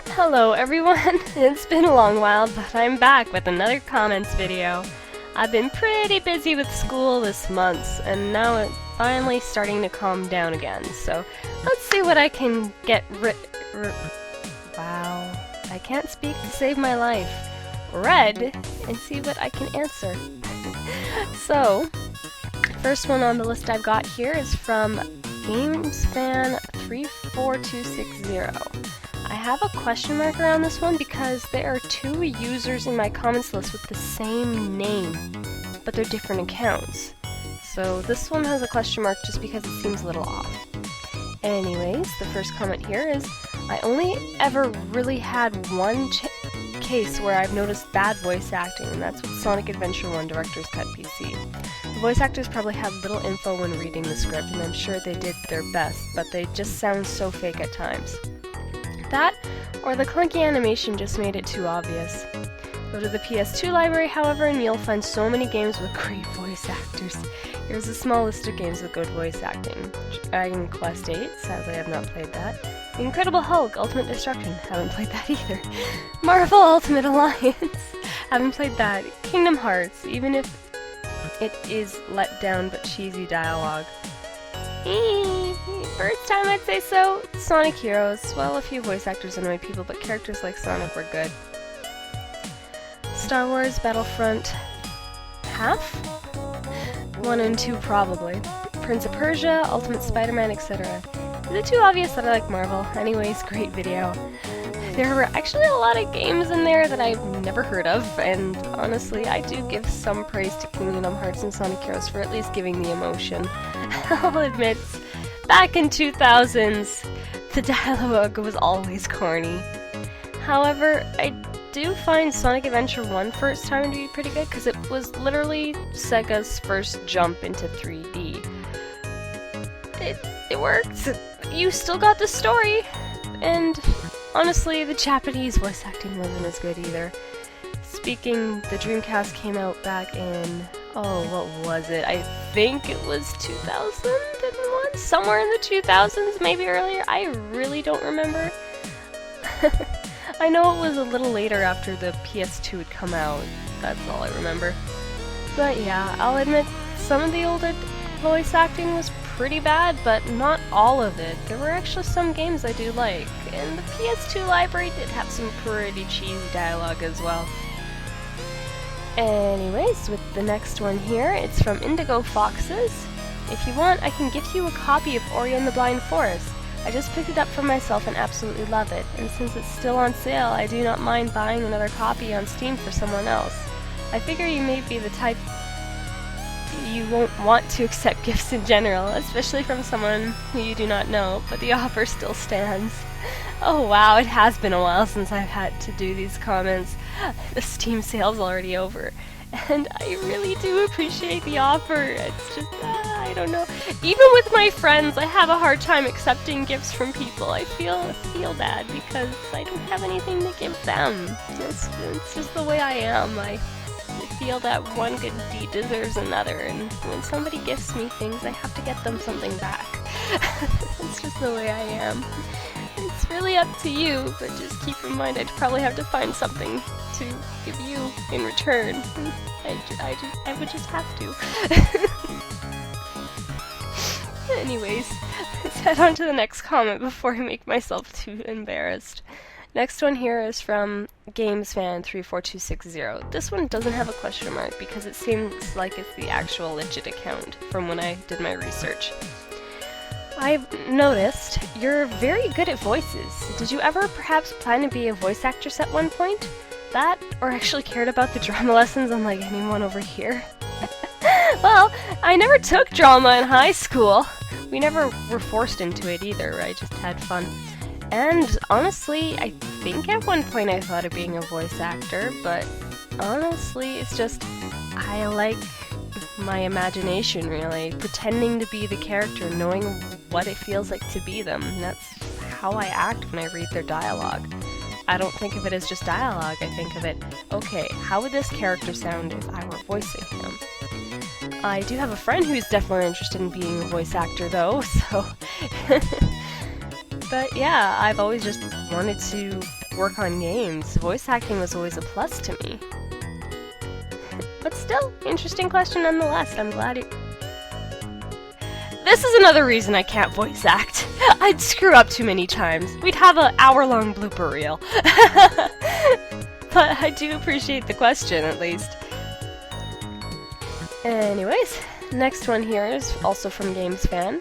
Hello everyone! It's been a long while, but I'm back with another comments video. I've been pretty busy with school this month, and now it's finally starting to calm down again, so let's see what I can get wow, I can't speak to save my life. Read, and see what I can answer. So, first one on the list I've got here is from GamesFan34260. I have a question mark around this one because there are two users in my comments list with the same name, but they're different accounts. So this one has a question mark just because it seems a little off. Anyways, the first comment here is, I only ever really had one case where I've noticed bad voice acting, and that's with Sonic Adventure 1 Director's Cut PC. The voice actors probably had little info when reading the script, and I'm sure they did their best, but they just sound so fake at times. That, or the clunky animation just made it too obvious. Go to the PS2 library, however, and you'll find so many games with great voice actors. Here's a small list of games with good voice acting. Dragon Quest VIII, sadly I've not played that. The Incredible Hulk, Ultimate Destruction, haven't played that either. Marvel Ultimate Alliance, haven't played that. Kingdom Hearts, even if it is let down but cheesy dialogue. First time I'd say so. Sonic Heroes. Well, a few voice actors annoy people, but characters like Sonic were good. Star Wars Battlefront half? 1 and 2 probably. Prince of Persia, Ultimate Spider-Man, etc. Is it too obvious that I like Marvel? Anyways, great video. There were actually a lot of games in there that I've never heard of, and honestly, I do give some praise to Kingdom Hearts and Sonic Heroes for at least giving the emotion. I'll admit, back in 2000s, the dialogue was always corny. However, I do find Sonic Adventure 1 first time to be pretty good, because it was literally Sega's first jump into 3D. It worked. You still got the story, and honestly, the Japanese voice acting wasn't as good either. Speaking, the Dreamcast came out back in, oh, what was it? I think it was 2001? Somewhere in the 2000s, maybe earlier? I really don't remember. I know it was a little later after the PS2 had come out. That's all I remember. But yeah, I'll admit, some of the older voice acting was pretty bad, but not all of it. There were actually some games I do like, and the PS2 library did have some pretty cheesy dialogue as well. Anyways, with the next one here, it's from Indigo Foxes. If you want, I can give you a copy of Ori and the Blind Forest. I just picked it up for myself and absolutely love it, and since it's still on sale, I do not mind buying another copy on Steam for someone else. I figure you may be the type you won't want to accept gifts in general, especially from someone who you do not know, but the offer still stands. Oh wow, it has been a while since I've had to do these comments. The Steam sale's already over, and I really do appreciate the offer. It's just, I don't know. Even with my friends, I have a hard time accepting gifts from people. I feel bad because I don't have anything to give them. It's just the way I am. I feel that one good deed deserves another, and when somebody gifts me things, I have to get them something back. It's just the way I am. It's really up to you, but just keep in mind I'd probably have to find something to give you in return. I would just have to. Anyways, let's head on to the next comment before I make myself too embarrassed. Next one here is from GamesFan34260. This one doesn't have a question mark because it seems like it's the actual legit account from when I did my research. I've noticed you're very good at voices. Did you ever perhaps plan to be a voice actress at one point? That, or actually cared about the drama lessons unlike anyone over here? Well, I never took drama in high school. We never were forced into it either, I just had fun. And honestly, I think at one point I thought of being a voice actor, but honestly, it's just, I like my imagination, really. Pretending to be the character, knowing what it feels like to be them. And that's how I act when I read their dialogue. I don't think of it as just dialogue, I think of it, okay, how would this character sound if I were voicing him? I do have a friend who's definitely interested in being a voice actor though, so But yeah, I've always just wanted to work on games. Voice acting was always a plus to me. But still, interesting question nonetheless. I'm glad it... This is another reason I can't voice act. I'd screw up too many times. We'd have an hour-long blooper reel. But I do appreciate the question, at least. Anyways, next one here is also from Games Fan.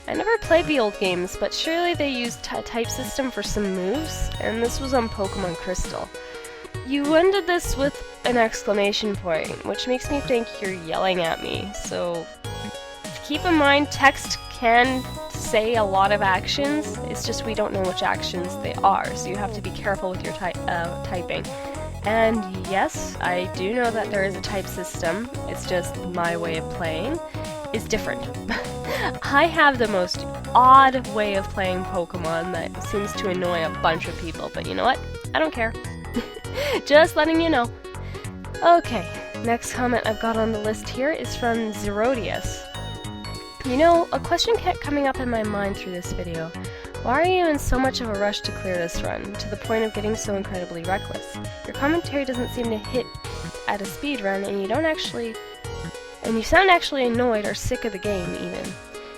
I never played the old games, but surely they used a type system for some moves, and this was on Pokemon Crystal. You ended this with an exclamation point, which makes me think you're yelling at me, so keep in mind text can say a lot of actions, it's just we don't know which actions they are, so you have to be careful with your typing. And yes, I do know that there is a type system, it's just my way of playing is different. I have the most odd way of playing Pokemon that seems to annoy a bunch of people, but you know what? I don't care. Just letting you know. Okay, next comment I've got on the list here is from Zerodius. You know, a question kept coming up in my mind through this video. Why are you in so much of a rush to clear this run, to the point of getting so incredibly reckless? Your commentary doesn't seem to hit at a speed run, and you sound actually annoyed or sick of the game, even.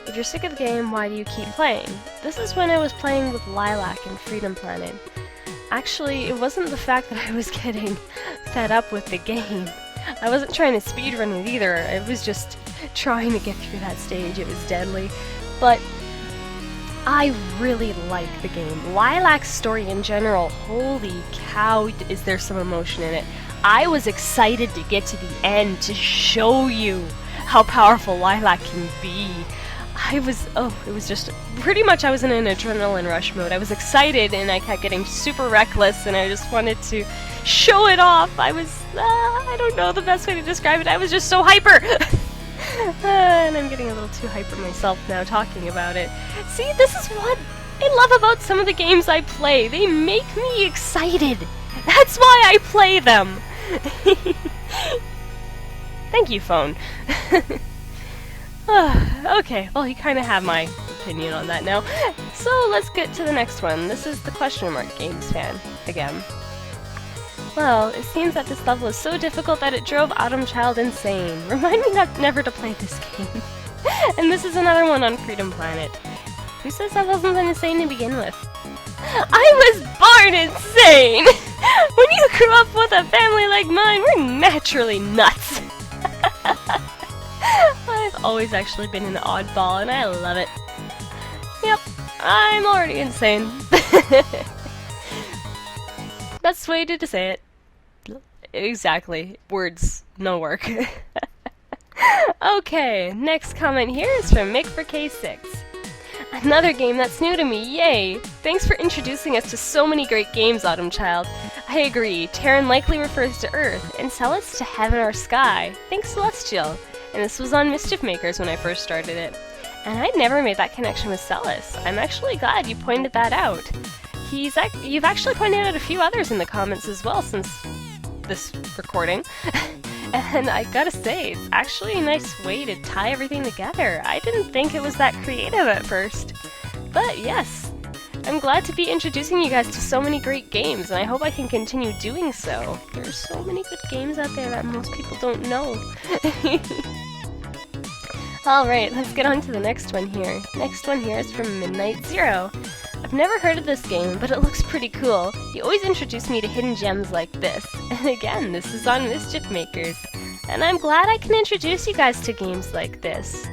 If you're sick of the game, why do you keep playing? This is when I was playing with Lilac and Freedom Planet. Actually, it wasn't the fact that I was getting fed up with the game. I wasn't trying to speedrun it either, I was just trying to get through that stage, it was deadly. But I really like the game. Lilac's story in general, holy cow, is there some emotion in it. I was excited to get to the end to show you how powerful Lilac can be. it was just, pretty much I was in an adrenaline rush mode. I was excited and I kept getting super reckless and I just wanted to show it off. I was, I don't know the best way to describe it. I was just so hyper! And I'm getting a little too hyper myself now talking about it. See, this is what I love about some of the games I play. They make me excited. That's why I play them. Thank you, phone. Okay, well, you kind of have my opinion on that now. So let's get to the next one. This is the question mark Games Fan again. Well, it seems that this level is so difficult that it drove Autumchild insane. Remind me never to play this game. And this is another one on Freedom Planet. Who says I wasn't insane to begin with? I was born insane! When you grew up with a family like mine, we're naturally nuts. I've always actually been an oddball, and I love it. Yep, I'm already insane. Best way to say it. Exactly. Words, no work. Okay, next comment here is from Mick for K6. Another game that's new to me, yay! Thanks for introducing us to so many great games, Autumchild. I agree, Terran likely refers to Earth, and Celis to heaven or sky. Thanks, Celestial. And this was on Mischief Makers when I first started it. And I'd never made that connection with Celis. I'm actually glad you pointed that out. You've actually pointed out a few others in the comments as well since this recording. And I gotta say, it's actually a nice way to tie everything together. I didn't think it was that creative at first. But yes, I'm glad to be introducing you guys to so many great games, and I hope I can continue doing so. There's so many good games out there that most people don't know. Alright, let's get on to the next one here. Next one here is from Midnight Zero. I've never heard of this game, but it looks pretty cool. You always introduce me to hidden gems like this. And again, this is on Mischief Makers. And I'm glad I can introduce you guys to games like this.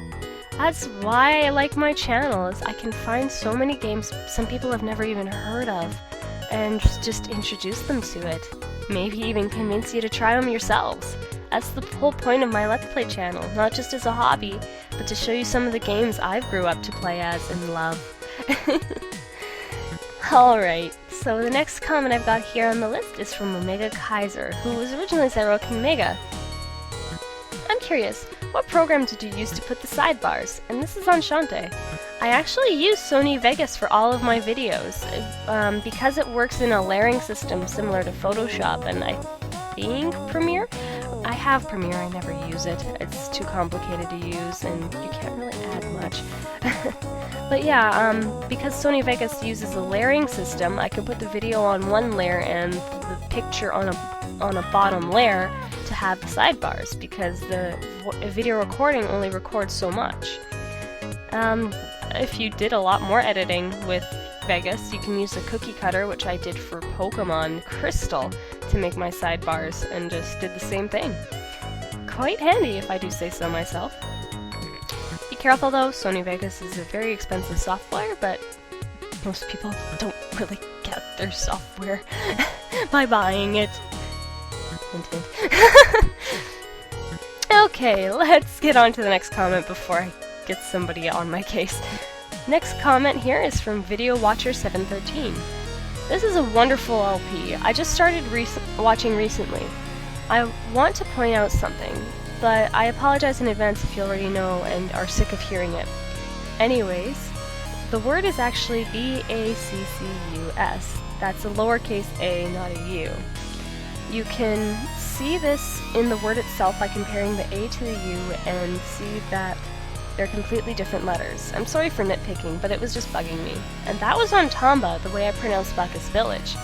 That's why I like my channel, is I can find so many games some people have never even heard of, and just introduce them to it. Maybe even convince you to try them yourselves. That's the whole point of my Let's Play channel, not just as a hobby, but to show you some of the games I've grew up to play as and love. Alright, so the next comment I've got here on the list is from Omega Kaiser, who was originally King Mega. I'm curious, what program did you use to put the sidebars? And this is on Shantae. I actually use Sony Vegas for all of my videos, because it works in a layering system similar to Photoshop, and I think Premiere? I have Premiere, I never use it. It's too complicated to use, and you can't really add much. But yeah, because Sony Vegas uses a layering system, I can put the video on one layer and the picture on a bottom layer to have the sidebars, because the video recording only records so much. If you did a lot more editing with Vegas, you can use the cookie cutter, which I did for Pokemon Crystal, to make my sidebars, and just did the same thing. Quite handy, if I do say so myself. Be careful though, Sony Vegas is a very expensive software, but most people don't really get their software by buying it. Hint, hint. Okay, let's get on to the next comment before I get somebody on my case. Next comment here is from Video Watcher 713. This is a wonderful LP. I just started watching recently. I want to point out something, but I apologize in advance if you already know and are sick of hearing it. Anyways, the word is actually B-A-C-C-U-S. That's a lowercase a, not a U. You can see this in the word itself by comparing the A to the U and see that they're completely different letters. I'm sorry for nitpicking, but it was just bugging me. And that was on Tamba, the way I pronounced Bacchus Village.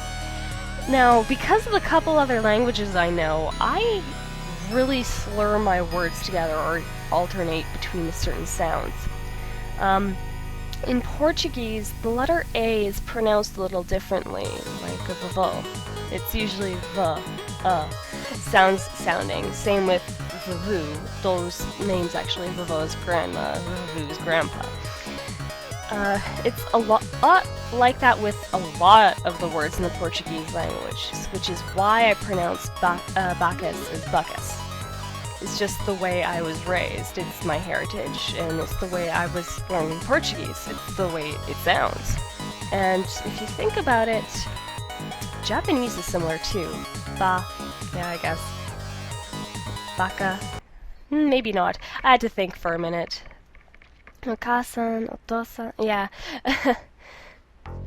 Now, because of the couple other languages I know, I really slur my words together or alternate between the certain sounds. In Portuguese, the letter A is pronounced a little differently, like a vovô. It's usually the, sounding. Same with vovô. Those names actually, vovô's grandma, vovô's grandpa. It's a lot like that with a lot of the words in the Portuguese language, which is why I pronounce Bacchus as Buckus. It's just the way I was raised, it's my heritage, and it's the way I was learning Portuguese, it's the way it sounds. And if you think about it, Japanese is similar too. Ba, yeah, I guess. Baka, maybe not. I had to think for a minute. Okasan, otosan, yeah.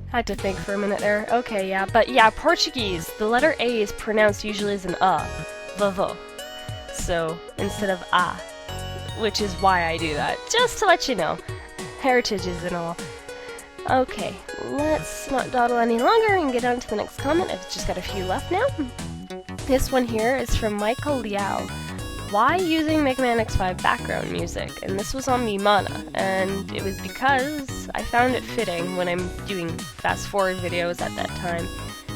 Had to think for a minute there. Okay, yeah, but yeah, Portuguese, the letter A is pronounced usually as an vovô. So, instead of a, which is why I do that. Just to let you know. Heritages and all. Okay, let's not dawdle any longer and get on to the next comment. I've just got a few left now. This one here is from Michael Liao. Why using Mega Man X5 background music? And this was on Mimana, and it was because I found it fitting when I'm doing fast-forward videos at that time.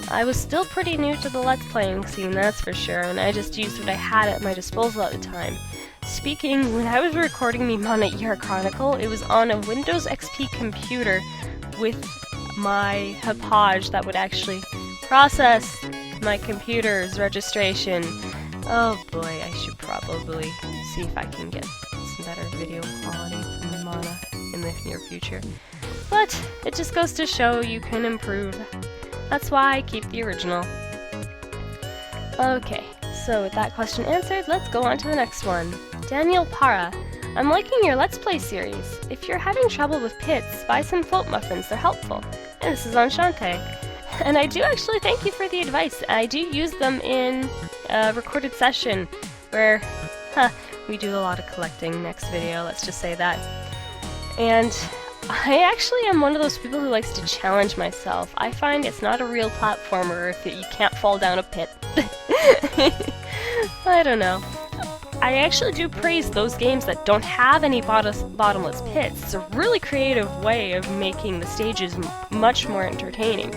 I was still pretty new to the Let's Playing scene, that's for sure, and I just used what I had at my disposal at the time. Speaking, when I was recording Mimana ER Chronicle, it was on a Windows XP computer with my Hapage that would actually process my computer's registration. Oh boy, I should probably see if I can get some better video quality from Mimana in the near future. But it just goes to show you can improve. That's why I keep the original. Okay, so with that question answered, let's go on to the next one. Daniel Para. I'm liking your Let's Play series. If you're having trouble with pits, buy some float muffins, they're helpful. And this is on Shantae. And I do actually thank you for the advice. I do use them in a recorded session where, we do a lot of collecting next video, let's just say that. And I actually am one of those people who likes to challenge myself. I find it's not a real platformer if you can't fall down a pit. I don't know. I actually do praise those games that don't have any bottomless pits. It's a really creative way of making the stages much more entertaining.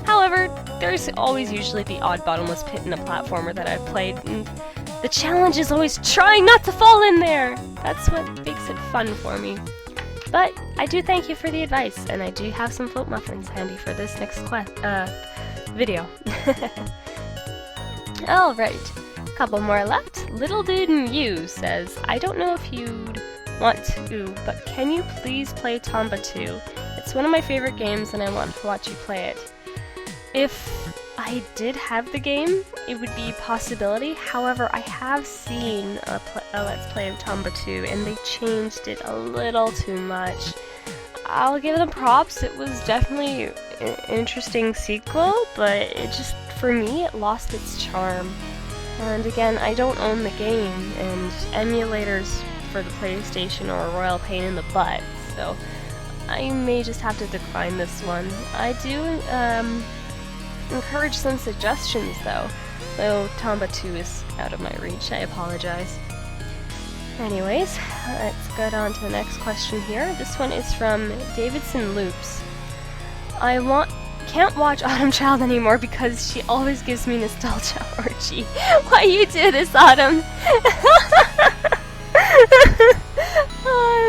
However, there's always usually the odd bottomless pit in a platformer that I've played, and the challenge is always trying not to fall in there! That's what makes it fun for me. But I do thank you for the advice, and I do have some float muffins handy for this next video. Alright, a couple more left. Little Dude and You says, I don't know if you'd want to, but can you please play Tomba 2? It's one of my favorite games and I want to watch you play it. If I did have the game, it would be a possibility. However, I have seen a Let's Play of Tomba 2, and they changed it a little too much. I'll give them props, it was definitely an interesting sequel, but it just, for me, it lost its charm. And again, I don't own the game, and emulators for the PlayStation are a royal pain in the butt, so I may just have to decline this one. I do encourage some suggestions though, though Tomba 2 is out of my reach. I apologize. Anyways, let's get on to the next question here. This one is from Davidson Loops. Can't watch Autumchild anymore because she always gives me nostalgia orgy. Why you do this, Autumn?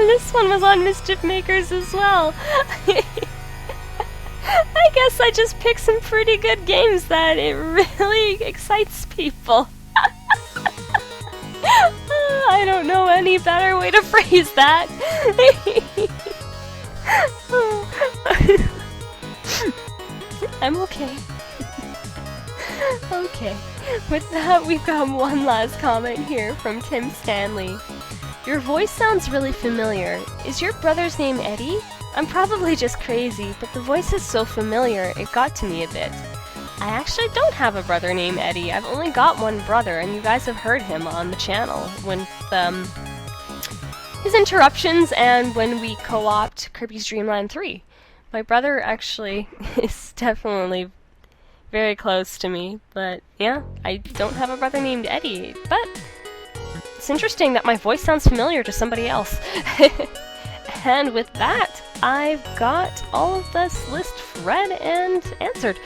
This one was on Mischief Makers as well. I guess I just picked some pretty good games that it really excites people. I don't know any better way to phrase that. I'm okay. Okay, with that we've got one last comment here from Tim Stanley. Your voice sounds really familiar. Is your brother's name Eddie? I'm probably just crazy, but the voice is so familiar, it got to me a bit. I actually don't have a brother named Eddie. I've only got one brother, and you guys have heard him on the channel when his interruptions and when we co-opt Kirby's Dream Land 3. My brother actually is definitely very close to me, but yeah, I don't have a brother named Eddie, but it's interesting that my voice sounds familiar to somebody else. And with that, I've got all of this list read and answered.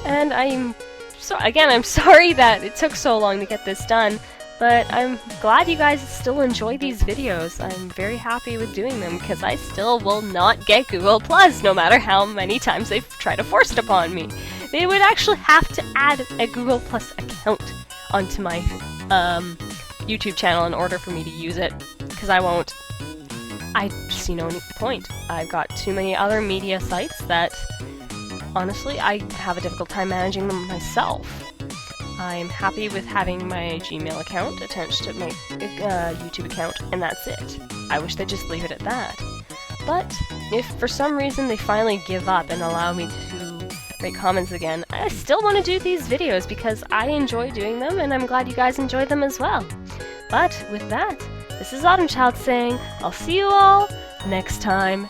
And I'm sorry that it took so long to get this done, but I'm glad you guys still enjoy these videos. I'm very happy with doing them because I still will not get Google Plus no matter how many times they try to force it upon me. They would actually have to add a Google Plus account onto my YouTube channel in order for me to use it, because I won't. I see no point. I've got too many other media sites that, honestly, I have a difficult time managing them myself. I'm happy with having my Gmail account attached to my YouTube account, and that's it. I wish they'd just leave it at that. But if for some reason they finally give up and allow me to write comments again, I still want to do these videos because I enjoy doing them, and I'm glad you guys enjoy them as well. But with that, this is Autumchild saying, I'll see you all next time.